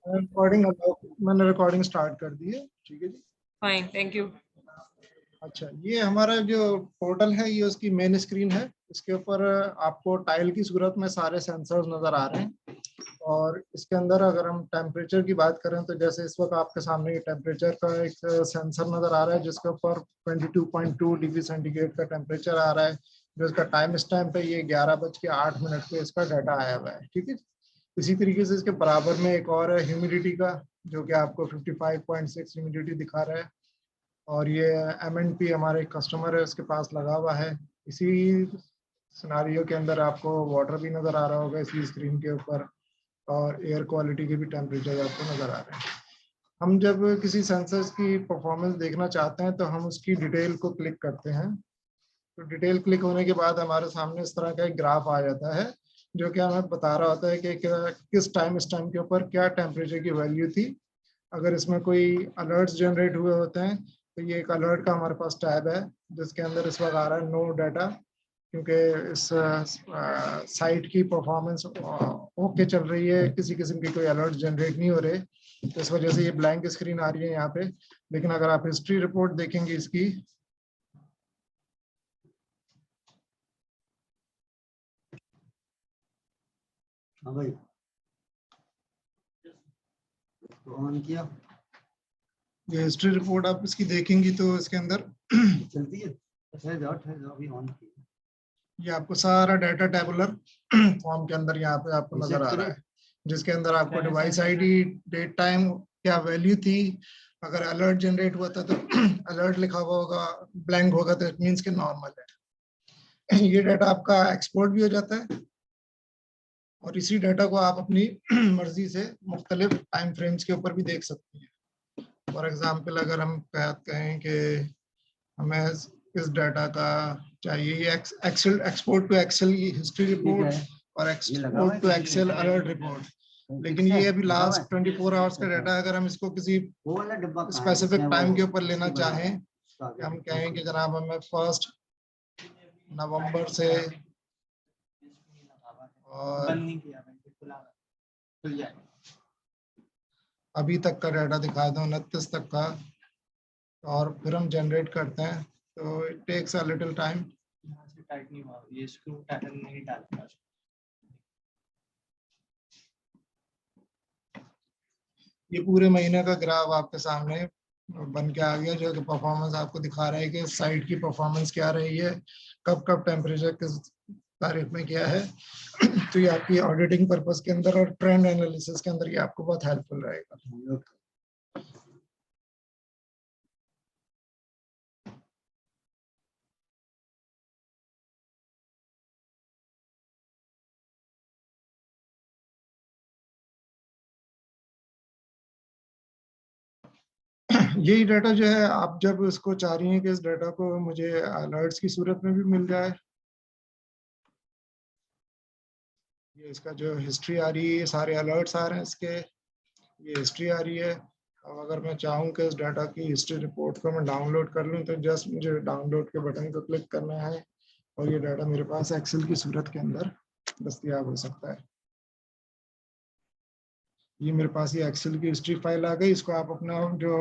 Recording मैंने recording start कर दी है। ठीक है जी, फाइन, थैंक यू। अच्छा, ये हमारा जो पोर्टल है ये उसकी मेन स्क्रीन है। इसके ऊपर आपको टाइल की सूरत में सारे सेंसर्स नजर आ रहे हैं। और इसके अंदर अगर हम टेम्परेचर की बात करें तो जैसे इस वक्त आपके सामने ये टेम्परेचर का एक सेंसर नजर आ रहा है जिसके ऊपर 22.2 डिग्री सेंटीग्रेड का टेम्परेचर आ रहा है। जो इसका टाइम स्टैम्प है ये 11:08 पे इसका डाटा आया हुआ है। ठीक है, इसी तरीके से इसके बराबर में एक और है ह्यूमिडिटी का, जो कि आपको 55.6 ह्यूमिडिटी दिखा रहा है। और ये MNP हमारे कस्टमर है उसके पास लगा हुआ है। इसी सिनारियो के अंदर आपको वाटर भी नज़र आ रहा होगा इसी स्क्रीन के ऊपर, और एयर क्वालिटी के भी टेम्परेचर आपको नज़र आ रहे हैं। हम जब किसी सेंसर्स की परफॉर्मेंस देखना चाहते हैं तो हम उसकी डिटेल को क्लिक करते हैं। तो डिटेल क्लिक होने के बाद हमारे सामने इस तरह का एक ग्राफ आ जाता है जो कि हमें बता रहा होता है कि किस टाइम स्टैम्प के ऊपर क्या टेम्परेचर की वैल्यू थी। अगर इसमें कोई अलर्ट्स जनरेट हुए होते हैं तो ये एक अलर्ट का हमारे पास टैब है जिसके अंदर इस वक्त आ रहा है नो डाटा, क्योंकि इस साइट की परफॉर्मेंस ओके चल रही है, किसी किस्म के कोई अलर्ट जनरेट नहीं हो रहे, तो इस वजह से ये ब्लैंक स्क्रीन आ रही है यहाँ पे। लेकिन अगर आप हिस्ट्री रिपोर्ट देखेंगे इसकी, हाँ भाई, तो ऑन किया, ये हिस्ट्री रिपोर्ट आप इसकी देखेंगी तो इसके अंदर चलती है। अभी ऑन किया, ये आपको सारा डाटा टेबुलर फॉर्म के अंदर यहाँ पे आपको नजर आ रहा है, जिसके अंदर आपको डिवाइस आईडी, डेट टाइम, क्या वैल्यू थी, अगर अलर्ट जनरेट हुआ था तो अलर्ट लिखा हुआ होगा, ब्लैंक होगा तो इट मीन्स के नॉर्मल है। ये डाटा आपका एक्सपोर्ट भी हो जाता है और इसी डाटा को आप अपनी मर्जी से मुख्तलिफ टाइम फ्रेम्स के ऊपर भी देख सकते हैं। फॉर एग्जाम्पल अगर हम कहें कि हमें इस डाटा का चाहिए, ये Excel, export to Excel history report और export to Excel alert report, लेकिन ये अभी लास्ट 24 आवर्स का डाटा है। अगर हम इसको किसी स्पेसिफिक टाइम के ऊपर लेना चाहें, हम कहें कि जनाब हमें 1 नवंबर से और अभी तक का डाटा दिखा दो, 29 तक का, और फिर हम जनरेट करते हैं तो it takes a little time. ये स्क्रू टाइटन नहीं डालता। ये पूरे महीने का ग्राफ आपके सामने बन के आ गया, जो कि परफॉर्मेंस आपको दिखा रहा है कि साइट की परफॉर्मेंस क्या रही है, कब कब टेम्परेचर किस तारीख में क्या है। तो ये आपकी ऑडिटिंग पर्पस के अंदर और ट्रेंड एनालिसिस के अंदर ये आपको बहुत हेल्पफुल रहेगा। यही डाटा जो है आप जब इसको चाह रही हैं कि इस डाटा को मुझे अलर्ट्स की सूरत में भी मिल जाए, ये इसका जो हिस्ट्री आ रही है, सारे अलर्ट्स आ रहे हैं इसके, ये हिस्ट्री आ रही है। अब अगर मैं चाहूँ कि इस डाटा की हिस्ट्री रिपोर्ट को मैं डाउनलोड कर लूँ तो जस्ट मुझे डाउनलोड के बटन को क्लिक करना है और ये डाटा मेरे पास एक्सेल की सूरत के अंदर दस्तयाब हो सकता है। ये मेरे पास ये एक्सेल की हिस्ट्री फाइल आ गई। इसको आप अपना जो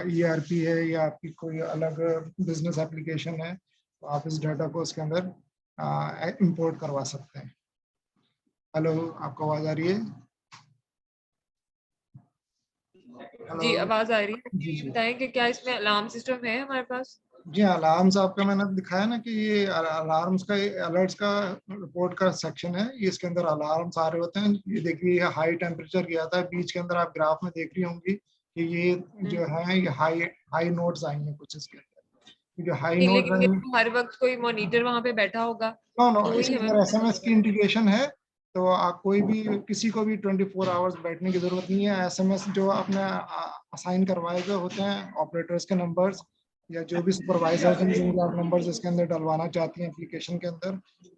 ERP है या आपकी कोई अलग बिजनेस एप्लीकेशन है तो आप इस डाटा को उसके अंदर इंपोर्ट करवा सकते हैं। हेलो, आपको आवाज आ रही है? जी आवाज आ रही है। जी जी बताएं कि क्या इसमें अलार्म सिस्टम है हमारे पास? जी, अलार्म्स आपका मैंने दिखाया ना कि ये अलार्म्स का, अलर्ट्स का रिपोर्ट का सेक्शन है। ये इसके अंदर अलार्म्स आ रहे होते हैं। ये देखिए ये हाई टेम्परेचर गया था, बीच के अंदर आप ग्राफ में देख रही होंगी कि ये जो है ये हाई हाई नोट्स आई हैं कुछ इसके अंदर, जो हाई नोट्स लेकिन आई ये हैं। तो हर वक्त कोई मॉनिटर वहां पे बैठा होगा नो, तो ही इसके हमें अंदर पता SMS की चलेगा। इंटीग्रेशन है, तो आप कोई भी, किसी को भी 24 आवर्स बैठने की जरूरत नहीं है। SMS जो आपने असाइन करवाए हुए होते हैं ऑपरेटर्स के नंबर्स या जो भी सुपरवाइजर्स हैं जिनके आप नंबर्स इसके अंदर डलवाना चाहती हैं एप्लीकेशन के अंदर,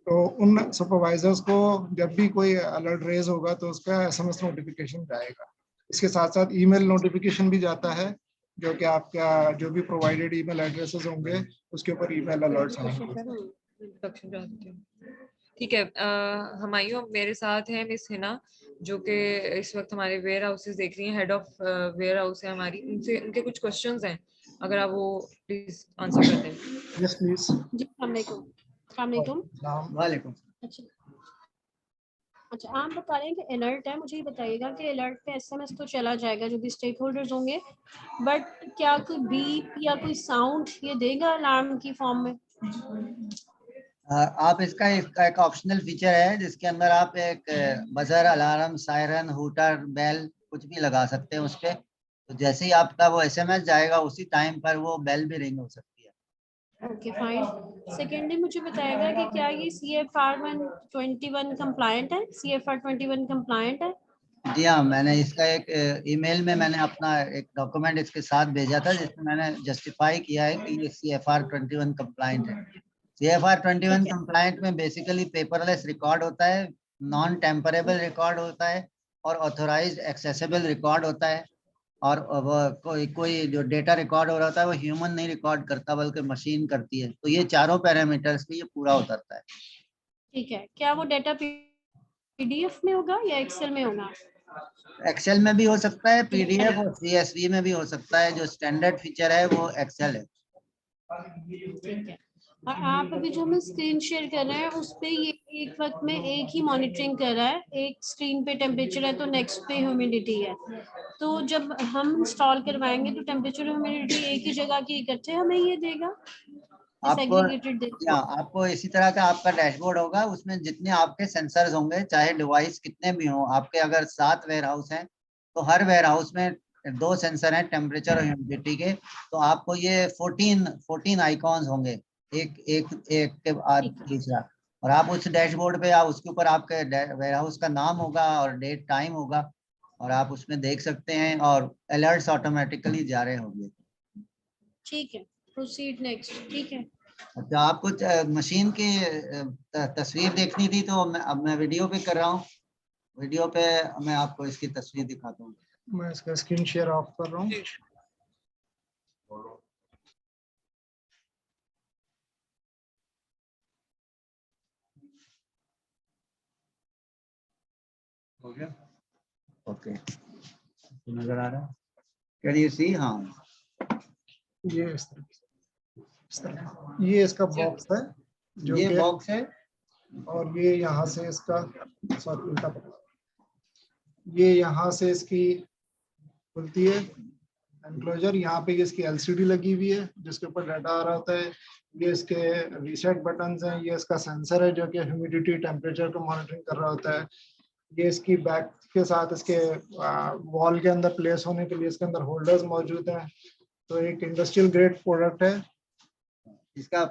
तो उन सुपरवाइजर्स को जब भी कोई अलर्ट रेज होगा तो उसका SMS नोटिफिकेशन जाएगा। इसके साथ साथ ईमेल नोटिफिकेशन भी जाता है, जो कि आपका जो भी प्रोवाइडेड ईमेल एड्रेसेस होंगे उसके ऊपर ईमेल अलर्ट्स आएंगे। ठीक है, हमायूं मेरे साथ है मिस हिना, जो कि इस वक्त हमारे वेयर हाउसेस देख रही हैं, हेड ऑफ वेयर हाउस है हमारी। उनसे उनके कुछ क्वेश्चंस हैं, अगर आप वो प्लीज आंसर कर दें। Yes please. जी अस्सलाम वालेकुम। वालेकुम। अच्छा अच्छा, आप बता रहे हैं कि अलर्ट है, मुझे ये बताइएगा कि अलर्ट पे एसएमएस तो चला जाएगा जो भी स्टेक होल्डर्स होंगे, बट क्या कोई बीप या कोई साउंड ये देगा अलार्म की फॉर्म में? आप इसका एक ऑप्शनल फीचर है जिसके अंदर आप एक buzzer, alarm, siren, hooter, bell कुछ भी लगा सकते हैं उस पे। तो जैसे ही आपका वो एसएमएस जाएगा उसी टाइम पर वो बेल भी रिंग हो सकती है। Okay fine. सेकेंडली मुझे बताएगा कि क्या ये CFR 121 कंप्लायंट है? CFR 21 कंप्लायंट है? जी हाँ, मैंने इसका एक ईमेल में मैंने अपना एक डॉक्यूमेंट इसके साथ भेजा था जिसमें मैंने जस्टिफाई किया है कि ये CFR 21 कंप्लायंट है। CFR 21 कंप्लायंट में बेसिकली पेपरलेस रिकॉर्ड होता है, नॉन टेम्परेबल रिकॉर्ड होता है और ऑथोराइज्ड एक्सेसिबल रिकॉर्ड होता है। और वो कोई जो डेटा रिकॉर्ड हो रहा होता है वो ह्यूमन नहीं रिकॉर्ड करता बल्कि मशीन करती है। तो ये चारों पैरामीटर्स पे ये पूरा उतरता है। ठीक है, क्या वो डेटा PDF में होगा या एक्सेल में होगा? एक्सेल में भी हो सकता है, PDF और CSV में भी हो सकता है। जो स्टैंडर्ड फीचर है वो एक्सेल है। ठीक है। और आप अभी जो हमें स्क्रीन शेयर कर रहे हैं उस पे ये एक वक्त में एक ही मॉनिटरिंग कर रहा है, एक स्क्रीन पे टेम्परेचर है तो नेक्स्ट पे ह्यूमिडिटी है। तो जब हम इंस्टॉल करवाएंगे तो टेम्परेचर ह्यूमिडिटी एक ही जगह की इकट्ठे हमें ये देगा, आपको सेग्रीगेटेड देगा? आपको इसी तरह का आपका डैशबोर्ड होगा, उसमें जितने आपके सेंसर्स होंगे, चाहे डिवाइस कितने भी हों। आपके अगर 7 वेयर हाउस हैं तो हर वेयर हाउस में 2 सेंसर हैं टेम्परेचर और ह्यूमिडिटी के। तो आपको ये 14 आइकॉन्स होंगे, एक एक एक के बाद दूसरा। और आप उस डैशबोर्ड पे आप उसके ऊपर आपके वेयर हाउस का नाम होगा और डेट टाइम होगा और आप उसमें देख सकते हैं और अलर्ट्स ऑटोमेटिकली जा रहे होंगे। ठीक है, प्रोसीड नेक्स्ट। ठीक है, अच्छा, आपको मशीन की तस्वीर देखनी थी तो अब मैं वीडियो पे कर रहा हूँ। वीडियो पे मैं आपको इसकी तस्वीर दिखाता हूँ। मैं इसका स्क्रीन शेयर ऑफ कर रहा हूँ। हो गया? ओके, नजर आ रहा है? Can you see? हाँ, ये इस तरह ये इसका बॉक्स है जो ये कि बॉक्स है और ये यहाँ से इसका सॉरी उल्टा पकड़ा। ये यहाँ से इसकी खुलती है एनक्लोजर। यहाँ पे इसकी LCD लगी हुई है जिसके ऊपर डाटा आ रहा होता है। ये इसके रीसेट बटन्स हैं। ये इसका सेंसर है जो कि ह्यूमिडिटी टेम्परेचर को मॉनिटरिंग कर रहा होता है। ये इसकी बैक के साथ इसके वॉल के अंदर प्लेस होने के लिए इसके अंदर होल्डर्स मौजूद हैं। तो एक इंडस्ट्रियल ग्रेड प्रोडक्ट है। इसका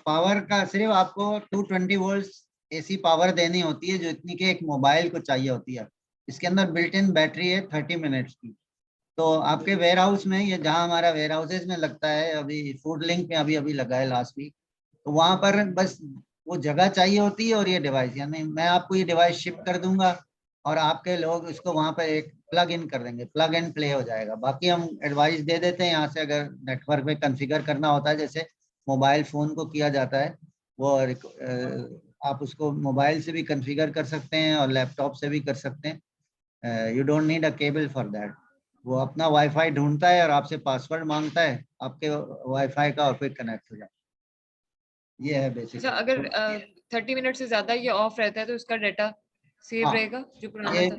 पावर का सिर्फ आपको 220 वोल्ट AC पावर देनी होती है जो इतनी के एक मोबाइल को चाहिए होती है। इसके अंदर बिल्ट इन बैटरी है 30 मिनट्स की। तो आपके वेयर हाउस में, ये जहाँ हमारा वेयर हाउसेज में लगता है, अभी फूड लिंक में अभी अभी लगा है लास्ट वीक, तो वहाँ पर बस वो जगह चाहिए होती है और ये डिवाइस, यानी मैं आपको ये डिवाइस शिप कर दूंगा और आपके लोग इसको वहाँ पर एक प्लग इन कर देंगे, प्लग एंड प्ले हो जाएगा। बाकी हम एडवाइस दे देते हैं यहाँ से, अगर नेटवर्क में कॉन्फ़िगर करना होता है जैसे मोबाइल फ़ोन को किया जाता है, वो आप उसको मोबाइल से भी कॉन्फ़िगर कर सकते हैं और लैपटॉप से भी कर सकते हैं। You don't need a cable for that. वो अपना वाईफाई ढूंढता है और आपसे पासवर्ड मांगता है आपके वाईफाई का और फिर कनेक्ट हो जाता है। ये है बेसिक। अच्छा, अगर 30 मिनट से ज्यादा ये ऑफ रहता है तो उसका डाटा सेव हाँ, रहेगा जो पुराना ये था?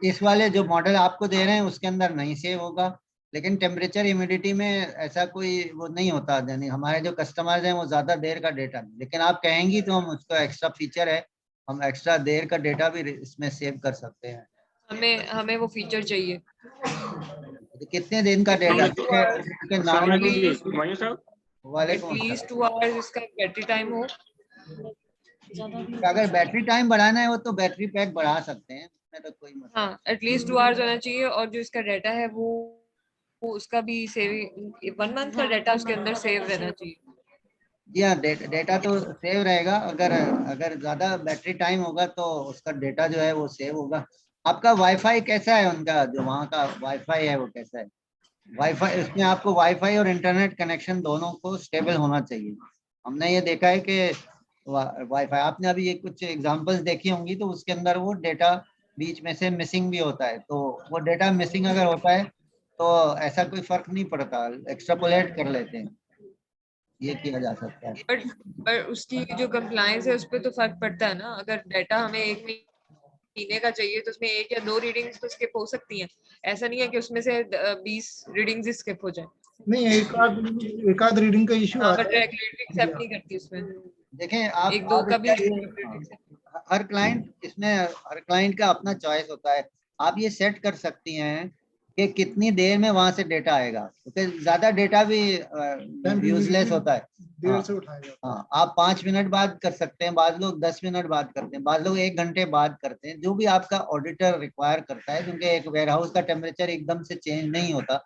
इस वाले जो मॉडल आपको दे रहे हैं उसके अंदर नहीं सेव होगा, लेकिन टेम्परेचर ह्यूमिडिटी में ऐसा कोई वो नहीं होता। यानी हमारे जो कस्टमर्स हैं वो ज्यादा देर का डेटा नहीं, लेकिन आप कहेंगी तो हम उसका एक्स्ट्रा फीचर है, हम एक्स्ट्रा देर का डेटा भी इसमें सेव कर सकते हैं। हमें हमें वो फीचर चाहिए। तो कितने दिन का डेटा? वालेकुम एटलीस्ट अस्सलाम। 2 आवर्स इसका बैटरी टाइम हो। अगर बैटरी टाइम बढ़ाना है वो तो बैटरी पैक बढ़ा सकते हैं, उसमें तो कोई मसला हाँ, एटलीस्ट 2 आवर्स होना चाहिए। और जो इसका डाटा है वो उसका भी सेव 1 मंथ का डाटा उसके अंदर सेव रहना चाहिए। जी हाँ, डेटा तो सेव रहेगा। अगर अगर ज्यादा बैटरी टाइम होगा तो उसका डेटा जो है वो सेव होगा। आपका वाईफाई कैसा है? उनका जो वहाँ का वाईफाई है वो कैसा है? वाईफाई, इसमें आपको वाईफाई और इंटरनेट कनेक्शन दोनों को स्टेबल होना चाहिए। हमने ये देखा है कि वाईफाई। आपने अभी ये कुछ एग्जांपल्स देखी होंगी, तो उसके अंदर वो डेटा बीच में से मिसिंग भी होता है। तो वो डेटा मिसिंग अगर होता है तो ऐसा कोई फर्क नहीं पड़ता, एक्स्ट्रापोलेट कर लेते हैं, ये किया जा सकता है। पर उसकी जो कंप्लायंस है उस पर तो फर्क पड़ता है ना। अगर डाटा हमें 1 महीने का चाहिए तो उसमें 1 या 2 रीडिंग्स तो स्किप हो सकती हैं। ऐसा नहीं है कि उसमें से 20 रीडिंग्स ही स्किप हो जाए। नहीं, एक आध रीडिंग का इशू हाँ, आता बट है। रेगुलेटरी एक्सेप्ट नहीं करती उसमें। देखें आप 1-2 का भी हर क्लाइंट, इसमें हर क्लाइंट का अपना चॉइस होता है। आप ये सेट कर सकती हैं कि कितनी देर में वहां से डेटा आएगा, क्योंकि ज्यादा डेटा भी यूजलेस होता है। देर से उठाएगा। हाँ, आप 5 मिनट बाद कर सकते हैं, बाद लोग 10 मिनट बाद करते हैं, बाद लोग 1 घंटे बाद करते हैं, जो भी आपका ऑडिटर रिक्वायर करता है, क्योंकि एक वेयरहाउस का टेम्परेचर एकदम से चेंज नहीं होता।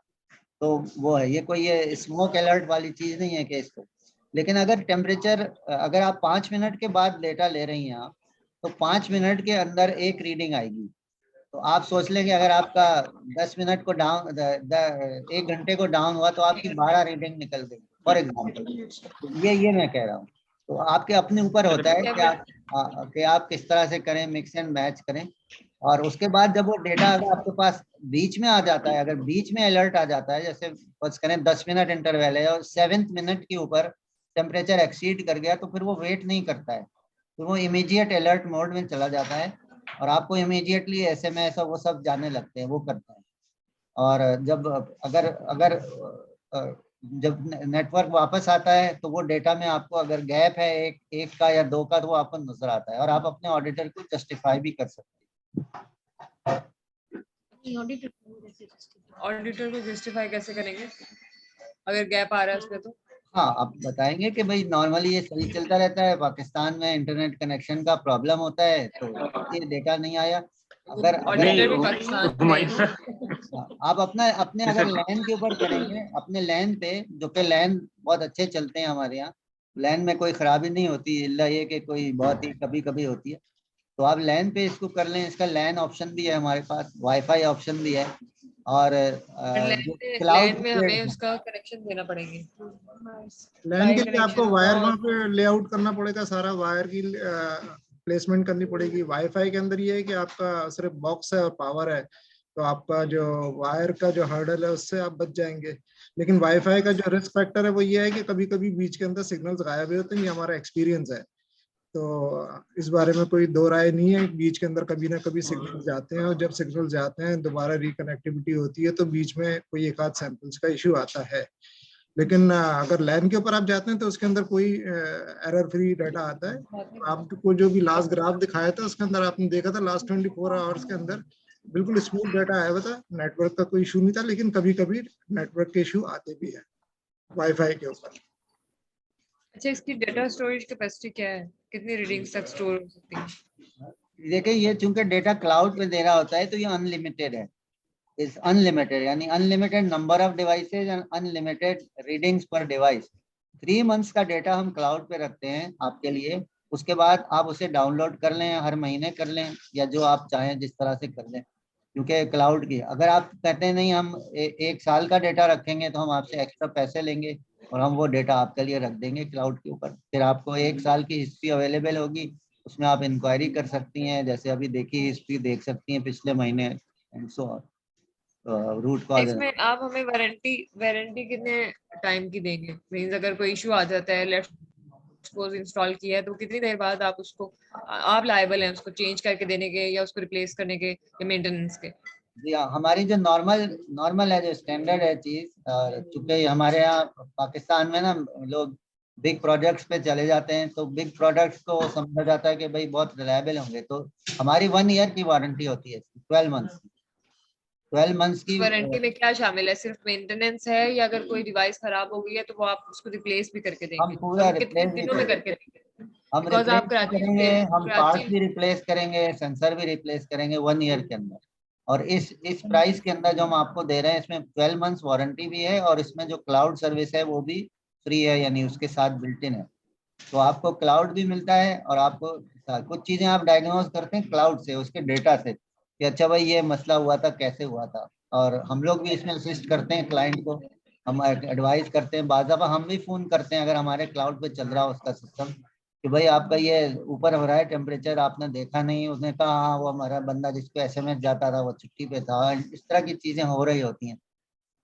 तो वो है, ये कोई ये स्मोक अलर्ट वाली चीज नहीं है कि इसको। लेकिन अगर टेम्परेचर, अगर आप 5 मिनट के बाद डेटा ले रही हैं आप, तो 5 मिनट के अंदर एक रीडिंग आएगी। तो आप सोच लें कि अगर आपका 10 मिनट को डाउन, 1 घंटे को डाउन हुआ, तो आपकी 12 रीडिंग निकल गई फॉर एग्जाम्पल। ये मैं कह रहा हूँ। तो आपके अपने ऊपर होता है कि आप किस तरह से करें, मिक्स एंड मैच करें। और उसके बाद जब वो डेटा अगर आपके पास बीच में आ जाता है, अगर बीच में अलर्ट आ जाता है, जैसे फर्ज करें 10 मिनट इंटरवल है और 7th मिनट के ऊपर टेम्परेचर एक्सीड कर गया, तो फिर वो वेट नहीं करता है, तो वो इमीडिएट अलर्ट मोड में चला जाता है और आपको इमीडिएटली SMS और वो सब जाने लगते हैं, वो करता है। और जब अगर अगर जब नेटवर्क वापस आता है, तो वो डेटा में आपको अगर गैप है एक का या 2 का, तो वो आपको नजर आता है और आप अपने ऑडिटर को जस्टिफाई भी कर सकते हैं। ऑडिटर को जस्टिफाई कैसे करेंगे अगर गैप आ रहा है उसमें? तो हाँ, आप बताएंगे कि भाई नॉर्मली ये सही चलता रहता है, पाकिस्तान में इंटरनेट कनेक्शन का प्रॉब्लम होता है, तो ये डेटा नहीं आया। अगर ऑडिटर भी पाकिस्तान में आप अपने अगर लैन के ऊपर करेंगे, अपने लैन पे, जो कि लैन बहुत अच्छे चलते हैं हमारे यहाँ, लैन में कोई खराबी नहीं होती, इल्ला ये कि कोई बहुत ही कभी कभी होती है। तो आप लैन पे इसको कर लें, इसका लैन ऑप्शन भी है हमारे पास, वाईफाई ऑप्शन भी है, और जो लैन में क्लाउड हमें उसका कनेक्शन देना पड़ेंगे। लैन के लिए आपको वायर वहाँ पे लेआउट करना पड़ेगा, सारा वायर की प्लेसमेंट करनी पड़ेगी। वाईफाई के अंदर ये है कि आपका सिर्फ बॉक्स है और पावर है, तो आपका जो वायर का जो हर्डल है उससे आप बच जाएंगे। लेकिन वाईफाई का जो रिस्क फैक्टर है वो ये है कि कभी कभी बीच के अंदर सिग्नल्स गायब भी होते हैं, ये हमारा एक्सपीरियंस है। तो इस बारे में कोई दो राय नहीं है, बीच के अंदर कभी ना कभी सिग्नल जाते हैं, और जब सिग्नल जाते हैं दोबारा रिकनेक्टिविटी होती है तो बीच में कोई एक आध सैंपल्स का इश्यू आता है। लेकिन अगर लैन के ऊपर आप जाते हैं तो उसके अंदर कोई एरर फ्री डाटा आता है। आपको जो भी लास्ट ग्राफ दिखाया था उसके अंदर आपने देखा था लास्ट 24 आवर्स के अंदर बिल्कुल स्मूथ डाटा आया हुआ था, नेटवर्क का कोई इशू नहीं था। लेकिन कभी कभी नेटवर्क के इशू आते भी है वाईफाई के ऊपर। अच्छा, इसकी डेटा स्टोरेज कैपेसिटी क्या है, कितनी रीडिंग्स तक स्टोर हो सकती है? देखिए, ये चूंकि डेटा क्लाउड पे दे रहा होता है, तो ये अनलिमिटेड है, इज अनलिमिटेड, यानी unlimited number of devices and unlimited readings पर डिवाइस। 3 मंथ्स का डेटा हम क्लाउड पे रखते हैं आपके लिए। उसके बाद आप उसे डाउनलोड कर लें, हर महीने कर लें, या जो आप चाहें जिस तरह से कर लें। क्योंकि क्लाउड की, अगर आप कहते हैं नहीं हम 1 साल का डेटा रखेंगे, तो हम आपसे एक्स्ट्रा पैसे लेंगे और हम वो डेटा आपके लिए रख देंगे क्लाउड के ऊपर। फिर आपको 1 साल की हिस्ट्री अवेलेबल होगी, उसमें आप इंक्वायरी कर सकती हैं, जैसे अभी देखी हिस्ट्री देख सकती हैं पिछले महीने, एंड सो रूट कॉज। इसमें आप हमें वारंटी कितने टाइम की देंगे? मींस अगर कोई इशू आ जाता है, लेट्स सपोज इंस्टॉल किया है, तो कितनी देर बाद आप उसको, आप लायबल हैं उसको चेंज करके देने के या उसको रिप्लेस करने के या मेंटेनेंस के? जी हाँ, हमारी जो नॉर्मल है, जो स्टैंडर्ड है चीज, चूंकि हमारे यहाँ पाकिस्तान में ना लोग बिग प्रोजेक्ट्स पे चले जाते हैं, तो बिग प्रोडक्ट्स को समझा जाता है कि भाई बहुत रिलायबल होंगे, तो हमारी 1 ईयर की वारंटी होती है, 12 मंथ्स की। 12 मंथ्स की वारंटी में क्या शामिल है? सिर्फ मेंटेनेंस है या अगर कोई डिवाइस खराब हो गई है तो वो आप उसको रिप्लेस भी करके देंगे? हम पूरा और कितने रिप्लेस भी दिनों में करके देंगे? हम बिकॉज रिप्लेस आप भी कराची करेंगे, से हम पार्ट कराची भी रिप्लेस करेंगे, सेंसर भी रिप्लेस करेंगे 1 ईयर के अंदर। और इस प्राइस के अंदर जो हम आपको दे रहे हैं, इसमें 12 मंथ्स वारंटी भी है, और इसमें जो क्लाउड सर्विस है वो भी फ्री है, यानी उसके साथ बिल्ट इन है। तो आपको क्लाउड भी मिलता है, और आपको कुछ चीजें आप डायग्नोज करते हैं क्लाउड से, उसके डेटा से, कि अच्छा भाई ये मसला हुआ था, कैसे हुआ था। और हम लोग भी इसमें असिस्ट करते हैं क्लाइंट को, हम एडवाइस करते हैं, बाज़ाबा हम भी फोन करते हैं अगर हमारे क्लाउड पे चल रहा हो उसका सिस्टम, कि भाई आपका ये ऊपर हो रहा है टेम्परेचर, आपने देखा नहीं। उसने कहा हाँ वो हमारा बंदा जिसको एसएमएस जाता था वो छुट्टी पे था। इस तरह की चीजें हो रही होती हैं।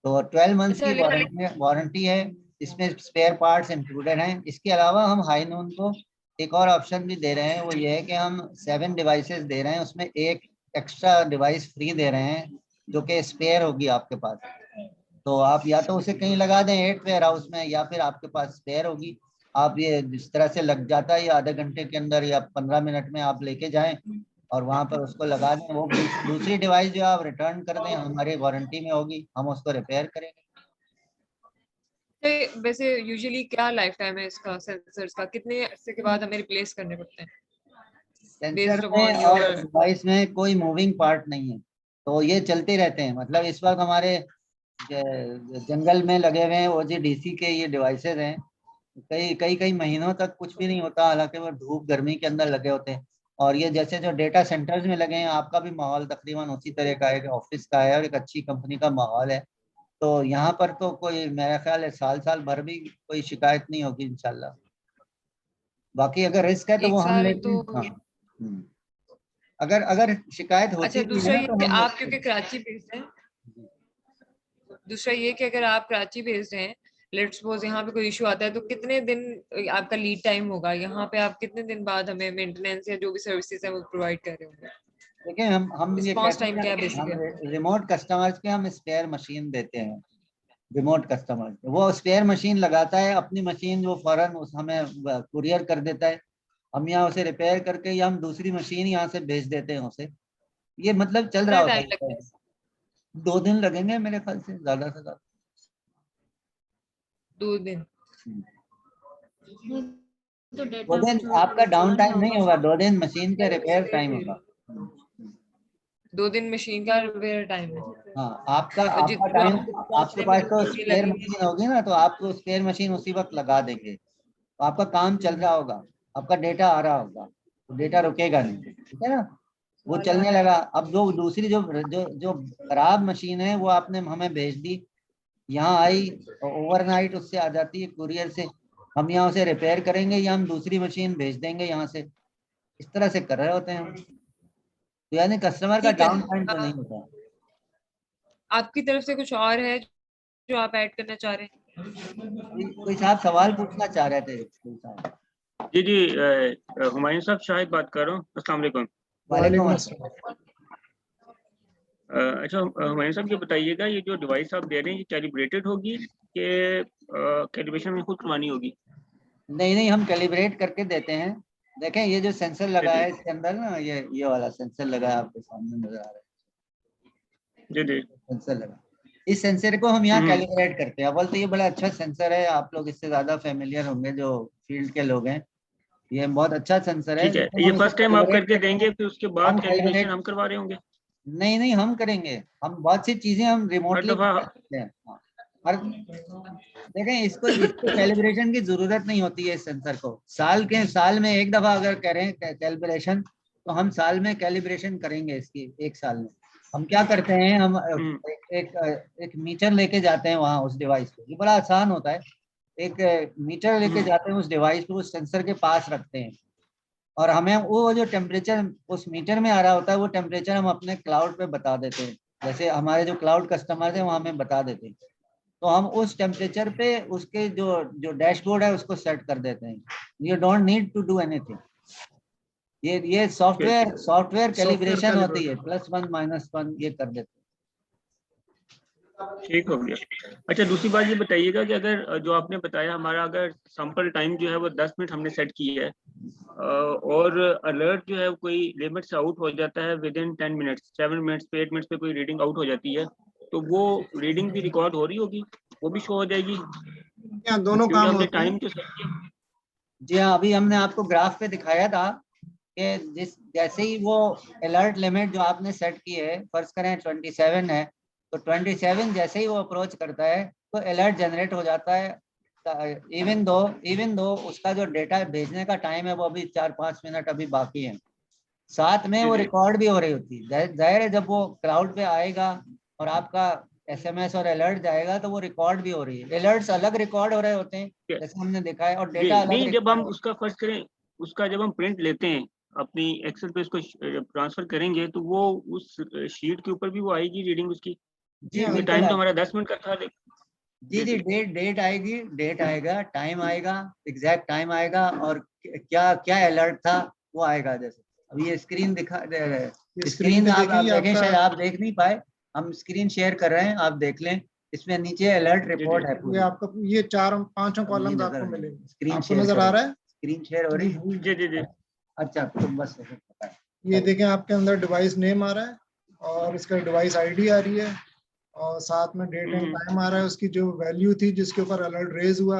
तो 12 मंथ्स अच्छा, की लेकिन वारंटी है। इसमें स्पेयर पार्ट्स इंक्लूडेड हैं। इसके अलावा हम हाई नून को एक और ऑप्शन भी दे रहे हैं, वो ये है कि हम 7 डिवाइसेस दे रहे हैं, उसमें एक एक्स्ट्रा डिवाइस फ्री दे रहे हैं जो कि स्पेयर होगी आपके पास। तो आप या तो उसे कहीं लगा दें 8 वेयर हाउस में, या फिर आपके पास स्पेयर होगी। आप ये जिस तरह से लग जाता है, या आधे घंटे के अंदर या 15 मिनट में आप लेके जाएं और वहां पर उसको लगा दें। वो दूसरी डिवाइस जो आप रिटर्न कर दें, हमारी वारंटी में होगी, हम उसको रिपेयर करेंगे। तो वैसे यूजुअली क्या लाइफ टाइम है इसका, सेंसर्स का? कितने अरसे के बाद हमें रिप्लेस करने पड़ते हैं? सेंसर बेस्ड में अपॉन और योर डिवाइस में कोई मूविंग पार्ट नहीं है, तो ये चलते रहते हैं। मतलब इस वक्त हमारे जंगल में लगे हुए हैं OGDC के ये डिवाइसेज हैं। कई कई कई महीनों तक कुछ भी नहीं होता, हालांकि वो धूप गर्मी के अंदर लगे होते हैं। और ये जैसे जो डेटा सेंटर्स में लगे हैं, आपका भी माहौल तकरीबन उसी तरह का है कि ऑफिस का है और एक अच्छी कंपनी का माहौल है। तो यहाँ पर तो कोई, मेरा ख्याल है साल साल भर भी कोई शिकायत नहीं होगी इंशाल्लाह। बाकी अगर रिस्क है तो वो एक हम साल लेते तो। हैं। हाँ। अगर अगर शिकायत अच्छा, होती भी है दूसरा ना ये तो कि हम आप लेते क्योंकि हैं। कराची बेस्ड हैं, दूसरा ये कि अगर आप कराची बेस्ड हैं, लेट्स सपोज यहाँ पे कोई इशू आता है, तो कितने दिन आपका लीड टाइम होगा? यहाँ पे आप कितने दिन बाद हमें मेंटेनेंस या जो भी सर्विसेज है वो प्रोवाइड कर रहे होंगे? देखिए हम ये रिस्पांस कहते टाइम हैं क्या है कि हम बेसिकली? रिमोट कस्टमर्स के हम स्पेयर मशीन देते हैं। रिमोट कस्टमर वो स्पेयर मशीन लगाता है, अपनी मशीन वो फौरन उस हमें कुरियर कर देता है। हम यहाँ उसे रिपेयर करके या हम दूसरी मशीन यहाँ से भेज देते हैं उसे। ये मतलब चल रहा कितना होता टाइम लगता है। है? 2 दिन लगेंगे मेरे ख्याल से, ज्यादा से ज्यादा। 2 दिन? तो 2 डेटा दिन जो आपका डाउन चला टाइम नहीं होगा, होगा 2 दिन मशीन का रिपेयर टाइम होगा। 2 दिन मशीन का रिपेयर टाइम है? हाँ, आपका और आपका वो टाइम। आपको आपके पहुंचने में पास जो तो दूरी स्पेयर लगेगी? मशीन होगी ना, तो आपको स्पेयर मशीन उसी वक्त लगा देंगे। तो आपका काम चल रहा होगा, आपका डेटा आ रहा होगा, तो डेटा रुकेगा नहीं, ठीक है ना। वो चलने लगा। अब जो दूसरी जो जो जो खराब मशीन है वो आपने हमें भेज दी, यहाँ आई, ओवरनाइट उससे आ जाती है कुरियर से। हम यहाँ उसे रिपेयर करेंगे या हम दूसरी मशीन भेज देंगे यहाँ से। इस तरह से कर रहे होते हैं हम। तो यानी कस्टमर का ठीक है। डाउन टाइम तो नहीं होता। आपकी तरफ से कुछ और है जो आप ऐड करना चाह रहे हैं? कोई साहब सवाल पूछना चाह रहे थे, कोई साहब। जी जी, हुमायूं साहब शाहिद बात कर रहा हूँ। अस्सलाम वालेकुम। वालेकुम वालेकुम अस्सलाम। अस्सलाम। अच्छा, हुमायूं साहब ये बताइएगा, ये जो डिवाइस आप दे रहे हैं ये कैलिब्रेटेड होगी कि कैलिब्रेशन में खुद करवानी होगी? नहीं नहीं, हम कैलिब्रेट करके देते हैं। देखें ये जो सेंसर जी लगा जी है इसके अंदर ना, ये वाला सेंसर लगा है, आपके सामने नजर आ रहा है जी जी। सेंसर लगा। इस सेंसर को हम यहाँ हम्म, कैलिब्रेट करते हैं। अव्वल तो ये बड़ा अच्छा सेंसर है, आप लोग इससे ज्यादा फेमिलियर होंगे जो फील्ड के लोग हैं। ये बहुत अच्छा सेंसर है, ठीक है। लेकिन ये हम इसे फर्स्ट टाइम आप कैलिब्रेट करके करते हैं। देंगे, फिर उसके बाद हम कैलिब्रेशन कैलिब्रेट हम करवा रहे होंगे? नहीं नहीं, हम करेंगे। हम बहुत सी चीजें हम हर रिमोटली दफा? करते हैं। हाँ। हर देखें, इसको कैलिब्रेशन की जरूरत नहीं होती है इस सेंसर को। साल में एक दफा अगर करें कैलिब्रेशन, तो हम साल में कैलिब्रेशन करेंगे इसकी, एक साल में। हम क्या करते हैं, हम हम्म, एक मीटर लेके जाते हैं वहाँ उस डिवाइस पे। ये बड़ा आसान होता है। एक मीटर लेके जाते हैं उस डिवाइस को, उस सेंसर के पास रखते हैं, और हमें वो जो टेम्परेचर उस मीटर में आ रहा होता है, वो टेम्परेचर हम अपने क्लाउड पे बता देते हैं। जैसे हमारे जो क्लाउड कस्टमर है वो हमें बता देते हैं, तो हम उस टेम्परेचर पे उसके जो जो डैशबोर्ड है उसको सेट कर देते हैं। You don't need to do anything. ये ठीक सॉफ्टवेयर सॉफ्टवेयर सॉफ्टवेयर कैलिब्रेशन होती है, कैलिब्रेटर। +1 -1 ये कर देते ठीक हो गया। अच्छा, दूसरी बात ये बताइएगा कि अगर जो आपने बताया, हमारा अगर सैंपल टाइम जो है वो 10 मिनट हमने सेट की है, और अलर्ट जो है कोई लिमिट से आउट हो जाता है विद इन 10 मिनट्स, 7 मिनट्स पे 8 मिनट्स पे कोई रीडिंग आउट हो जाती है, तो वो रीडिंग भी रिकॉर्ड हो रही होगी, वो भी शो हो जाएगी? यहाँ दोनों क्योंकि काम हमने होते टाइम हैं। तो सेट किया। हैं। जी हाँ, अभी हमने आपको ग्राफ पे दिखाया था कि जैसे ही वो अलर्ट लिमिट जो आपने सेट की है, फर्ज करें 27 है, तो 27 जैसे ही वो अप्रोच करता है तो अलर्ट जनरेट हो जाता है। इवन दो उसका जो डेटा भेजने का टाइम है वो अभी 4-5 मिनट अभी बाकी है, साथ में जी वो जी। रिकॉर्ड भी हो रही होती है। जाहिर है जब वो क्लाउड पे आएगा और आपका एसएमएस और अलर्ट जाएगा तो वो रिकॉर्ड भी हो रही है। अलर्ट्स अलग रिकॉर्ड हो रहे होते हैं क्या- जैसे हमने देखा है, और जी डेटा अलग नहीं, जब रिकॉर्ड हम हो। उसका फर्ज करें, उसका जब हम प्रिंट लेते हैं अपनी एक्सेल पे उसको ट्रांसफर करेंगे तो वो उस शीट के ऊपर भी वो आएगी रीडिंग उसकी? जी क्योंकि बिल्कुल टाइम तो आएगी। हमारा 10 मिनट का था। जी जी, डेट आएगी, डेट आएगा, टाइम आएगा, एग्जैक्ट टाइम आएगा, और क्या क्या अलर्ट था वो आएगा। जैसे अभी ये स्क्रीन दिखा, स्क्रीन पे आप देखेंगे देखें, आपका शायद आप देख नहीं पाए, हम स्क्रीन शेयर कर रहे हैं, आप देख लें, इसमें नीचे अलर्ट रिपोर्ट है ये पूरी। आपका ये 4-5 अब नहीं कॉलम्स नजर आपको नहीं, मिलेंगे। स्क्रीन आपको शेयर नजर आ करो, रहा है? स्क्रीन शेयर हो रही है। जी जी जी। अच्छा तो बस पता है। ये देखें आपके अंदर डिवाइस नेम आ रहा है और इसका डिवाइस आईडी आ रही है और साथ में डेट एंड टाइम आ रहा है, उसकी जो वैल्यू थी जिसके ऊपर अलर्ट रेज हुआ,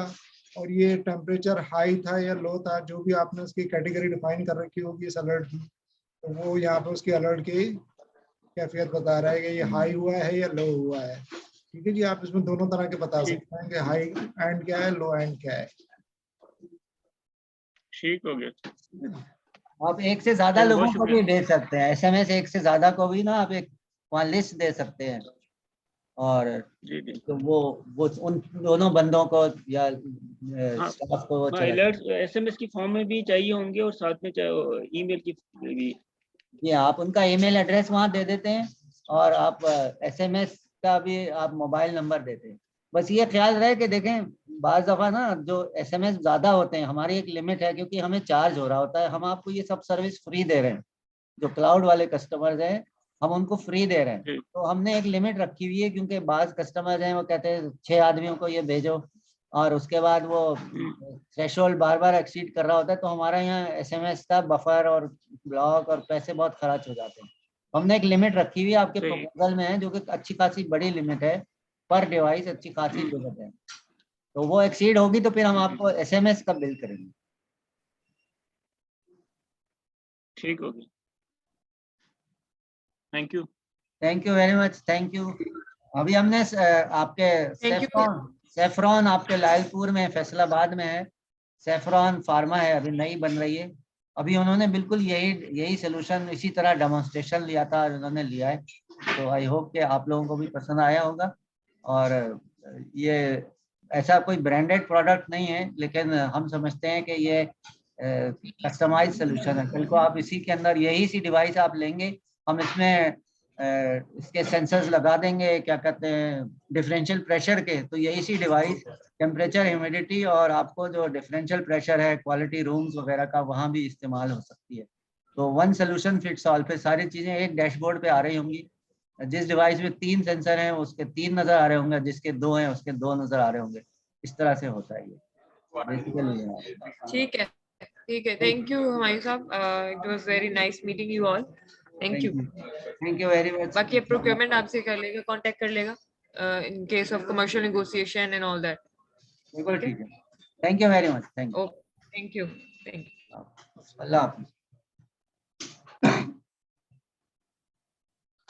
और ये टेम्परेचर हाई था या लो था, जो भी आपने उसकी कैटेगरी डिफाइन कर रखी होगी इस अलर्ट की, तो वो यहाँ पे उसकी अलर्ट की कैफियत बता रहा है कि ये हाई हुआ है या लो हुआ है। ठीक है जी, आप इसमें दोनों तरह के बता ठीक। सकते हैं कि हाई एंड क्या है, लो एंड क्या है। ठीक हो गया। आप एक से ज्यादा चलिए, लोगों बहुत को भी शुक्रिया। दे सकते हैं एसएमएस, एक से ज्यादा को भी ना आप एक वहाँ लिस्ट दे सकते हैं, और जी जी। तो वो उन दोनों बंदों को या हाँ, स्टाफ को वो चला अलर्ट SMS की फॉर्म में भी चाहिए होंगे और साथ में ईमेल की भी। जी, आप उनका ईमेल एड्रेस वहाँ दे देते हैं, और आप एसएमएस का भी आप मोबाइल नंबर देते हैं। बस ये ख्याल रहे कि देखें, बाज़ दफ़ा ना जो एसएमएस ज़्यादा होते हैं, हमारी एक लिमिट है, क्योंकि हमें चार्ज हो रहा होता है, हम आपको ये सब सर्विस फ्री दे रहे हैं, जो क्लाउड वाले कस्टमर्स हैं हम उनको फ्री दे रहे हैं, तो हमने एक लिमिट रखी हुई है, क्योंकि बाज़ कस्टमर्स हैं वो कहते हैं 6 आदमियों को ये भेजो, और उसके बाद वो थ्रेशोल्ड बार बार एक्सीड कर रहा होता है, तो हमारा यहाँ एसएमएस का बफर और ब्लॉक और पैसे बहुत खर्च हो जाते हैं। हमने एक लिमिट रखी हुई है, आपके प्रपोजल में है, जो कि अच्छी खासी बड़ी लिमिट है, पर डिवाइस अच्छी खासी लिमिट है, तो वो एक्सीड होगी तो फिर हम आपको एसएमएस का बिल करेंगे। ठीक होगी। Thank you. Thank you very much, thank you. अभी हमने आपके Thank you. सेफ्रॉन आपके लालपुर में, फैसलाबाद में है, सेफ्रॉन फार्मा है, अभी नई बन रही है, अभी उन्होंने बिल्कुल यही सोल्यूशन इसी तरह डेमोन्स्ट्रेशन लिया था और उन्होंने लिया है, तो आई होप कि आप लोगों को भी पसंद आया होगा। और ये ऐसा कोई ब्रांडेड प्रोडक्ट नहीं है, लेकिन हम समझते हैं कि ये कस्टमाइज सोल्यूशन है। कल को आप इसी के अंदर यही सी डिवाइस आप लेंगे, हम इसमें इसके सेंसर्स लगा देंगे, क्या कहते हैं, डिफरेंशियल प्रेशर के, तो यही सी डिवाइस टेम्परेचर, ह्यूमिडिटी और आपको जो डिफरेंशियल प्रेशर है क्वालिटी रूम्स वगैरह का, वहाँ भी इस्तेमाल हो सकती है। तो वन सोल्यूशन फिट्स ऑल पे सारी चीज़ें एक डैशबोर्ड पे आ रही होंगी। जिस डिवाइस में 3 सेंसर हैं उसके 3 नज़र आ रहे होंगे, जिसके 2 हैं उसके 2 नज़र आ रहे होंगे। इस तरह से होता है ये बेसिकली। ठीक है, ठीक है। थैंक यू हमारी साहब, it was very nice meeting you all. Thank you. Thank you very much. बाकी प्रोक्योरमेंट आपसे कर लेगा, कांटेक्ट कर लेगा in case of commercial negotiation and all that. बिल्कुल ठीक है। Thank you very much. Thank you. Okay, thank you, thank you. अल्लाह हाफिज़।